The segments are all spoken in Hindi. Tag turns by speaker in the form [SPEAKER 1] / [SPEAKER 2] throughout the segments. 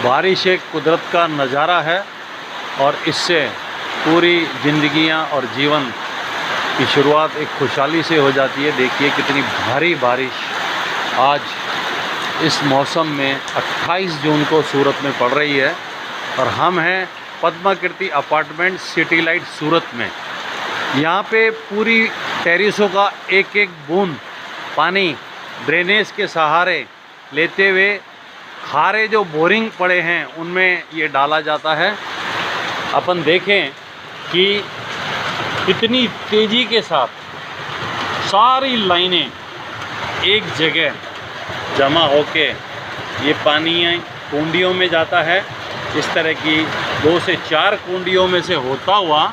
[SPEAKER 1] बारिश एक कुदरत का नज़ारा है और इससे पूरी ज़िंदगियां और जीवन की शुरुआत एक खुशहाली से हो जाती है। देखिए कितनी भारी बारिश आज इस मौसम में 28 जून को सूरत में पड़ रही है और हम हैं पद्मा कीर्ति अपार्टमेंट सिटी लाइट सूरत में। यहाँ पे पूरी टेरिसों का एक एक बूंद पानी ड्रेनेज के सहारे लेते हुए खारे जो बोरिंग पड़े हैं उनमें ये डाला जाता है। अपन देखें कि कितनी तेज़ी के साथ सारी लाइनें एक जगह जमा होके ये पानी कुंडियों में जाता है। इस तरह की 2 से 4 कुंडियों में से होता हुआ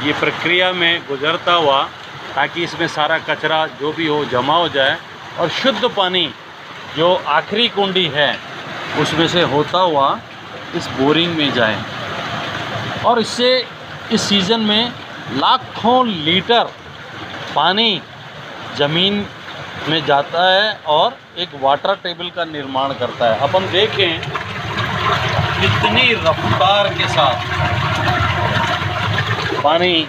[SPEAKER 1] ये प्रक्रिया में गुजरता हुआ ताकि इसमें सारा कचरा जो भी हो जमा हो जाए और शुद्ध पानी जो आखिरी कुंडी है उसमें से होता हुआ इस बोरिंग में जाए। और इससे इस सीज़न में लाखों लीटर पानी ज़मीन में जाता है और एक वाटर टेबल का निर्माण करता है। अपन देखें कितनी रफ्तार के साथ पानी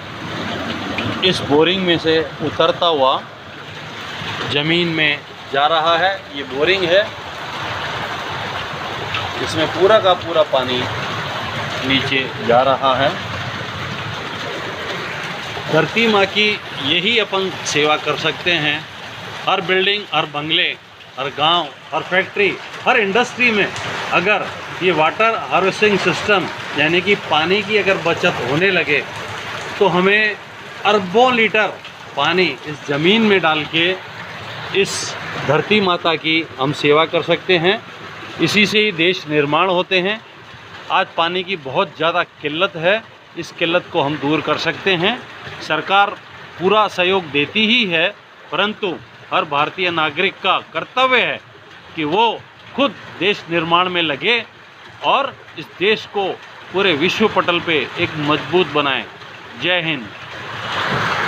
[SPEAKER 1] इस बोरिंग में से उतरता हुआ ज़मीन में जा रहा है। ये बोरिंग है, इसमें पूरा का पूरा पानी नीचे जा रहा है। धरती माँ की यही अपन सेवा कर सकते हैं। हर बिल्डिंग, हर बंगले, हर गांव, हर फैक्ट्री, हर इंडस्ट्री में अगर ये वाटर हार्वेस्टिंग सिस्टम यानी कि पानी की अगर बचत होने लगे तो हमें अरबों लीटर पानी इस ज़मीन में डाल के इस धरती माता की हम सेवा कर सकते हैं। इसी से ही देश निर्माण होते हैं। आज पानी की बहुत ज़्यादा किल्लत है, इस किल्लत को हम दूर कर सकते हैं। सरकार पूरा सहयोग देती ही है, परंतु हर भारतीय नागरिक का कर्तव्य है कि वो खुद देश निर्माण में लगे और इस देश को पूरे विश्व पटल पे एक मजबूत बनाए। जय हिंद।